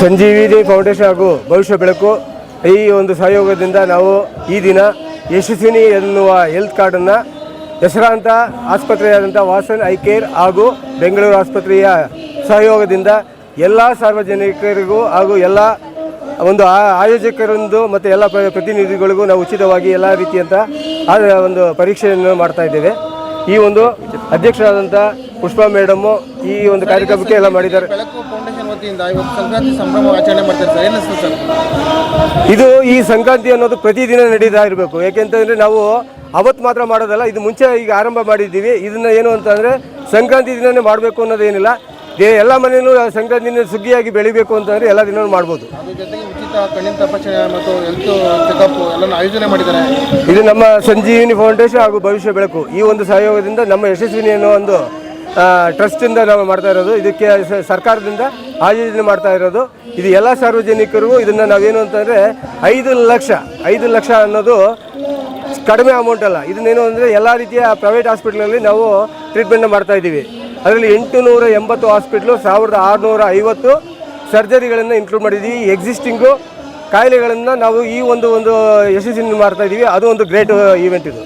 ಸಂಜೀವಿನಿ foundation ಹಾಗೂ ಭವಿಷ್ಯ ಬೆಳಕು ಈ ಒಂದು ಸಹಯೋಗದಿಂದ ನಾವು ಈ ದಿನ ಯಶಸ್ವಿನಿ ಎನ್ನುವ ಹೆಲ್ತ್ ಕಾರ್ಡನ್ನು ಹೆಸರಾಂತ ಆಸ್ಪತ್ರೆಯಾದಂಥ ವಾಸನ್ ಐ ಕೇರ್ ಹಾಗೂ ಬೆಂಗಳೂರು ಆಸ್ಪತ್ರೆಯ ಸಹಯೋಗದಿಂದ ಎಲ್ಲ ಸಾರ್ವಜನಿಕರಿಗೂ ಹಾಗೂ ಎಲ್ಲ ಒಂದು ಆಯೋಜಕರೊಂದು ಮತ್ತು ಎಲ್ಲ ಪ್ರತಿನಿಧಿಗಳಿಗೂ ನಾವು ಉಚಿತವಾಗಿ ಎಲ್ಲ ರೀತಿಯಂಥ ಒಂದು ಪರೀಕ್ಷೆಯನ್ನು ಮಾಡ್ತಾ ಇದ್ದೇವೆ. ಈ ಒಂದು ಅಧ್ಯಕ್ಷರಾದಂಥ ಪುಷ್ಪಾ ಮೇಡಮ್ಮು ಈ ಒಂದು ಕಾರ್ಯಕ್ರಮಕ್ಕೆ ಎಲ್ಲ ಮಾಡಿದ್ದಾರೆ. ಇದು ಈ ಸಂಕ್ರಾಂತಿ ಅನ್ನೋದು ಪ್ರತಿದಿನ ನಡೀತಾ ಇರಬೇಕು. ಯಾಕೆಂತಂದರೆ ನಾವು ಅವತ್ತು ಮಾತ್ರ ಮಾಡೋದಲ್ಲ, ಇದು ಮುಂಚೆ ಈಗ ಆರಂಭ ಮಾಡಿದ್ದೀವಿ. ಇದನ್ನು ಏನು ಅಂತಂದರೆ ಸಂಕ್ರಾಂತಿ ದಿನವೇ ಮಾಡಬೇಕು ಅನ್ನೋದೇನಿಲ್ಲ. ಎಲ್ಲ ಮನೆಯೂ ಸಂಕ್ರಾಂತಿ ದಿನ ಸುಗ್ಗಿಯಾಗಿ ಬೆಳಿಬೇಕು ಅಂತಂದರೆ ಎಲ್ಲ ದಿನವೂ ಮಾಡ್ಬೋದು. ಉಚಿತ ಕಣ್ಣಿನ ತಪಾಸಣೆ ಮತ್ತು ಹೆಲ್ತ್ ಚೆಕಪ್ ಎಲ್ಲ ಆಯೋಜನೆ ಮಾಡಿದ್ದಾರೆ. ಇದು ನಮ್ಮ ಸಂಜೀವಿನಿ ಫೌಂಡೇಶನ್ ಹಾಗೂ ಭವಿಷ್ಯ ಬೆಳಕು ಈ ಒಂದು ಸಹಯೋಗದಿಂದ ನಮ್ಮ ಯಶಸ್ವಿನಿ ಅನ್ನೋ ಒಂದು ಟ್ರಸ್ಟಿಂದ ನಾವು ಮಾಡ್ತಾ ಇರೋದು. ಇದಕ್ಕೆ ಸರ್ಕಾರದಿಂದ ಆಯೋಜನೆ ಮಾಡ್ತಾ ಇರೋದು. ಇದು ಎಲ್ಲ ಸಾರ್ವಜನಿಕರಿಗೂ ಇದನ್ನು ನಾವೇನು ಅಂತಂದರೆ 5 ಲಕ್ಷ ಅನ್ನೋದು ಕಡಿಮೆ ಅಮೌಂಟ್ ಅಲ್ಲ. ಇದನ್ನೇನು ಅಂದರೆ ಎಲ್ಲ ರೀತಿಯ ಪ್ರೈವೇಟ್ ಹಾಸ್ಪಿಟ್ಲಲ್ಲಿ ನಾವು ಟ್ರೀಟ್ಮೆಂಟ್ನ ಮಾಡ್ತಾಯಿದ್ದೀವಿ. ಅದರಲ್ಲಿ 880 ಹಾಸ್ಪಿಟ್ಲು 1650 ಸರ್ಜರಿಗಳನ್ನು ಇನ್ಕ್ಲೂಡ್ ಮಾಡಿದ್ದೀವಿ. ಎಕ್ಸಿಸ್ಟಿಂಗು ಕಾಯಿಲೆಗಳನ್ನು ನಾವು ಈ ಒಂದು ಯಶಸ್ವಿನಿ ಮಾಡ್ತಾಯಿದ್ದೀವಿ. ಅದು ಒಂದು ಗ್ರೇಟ್ ಈವೆಂಟ್ ಇದು.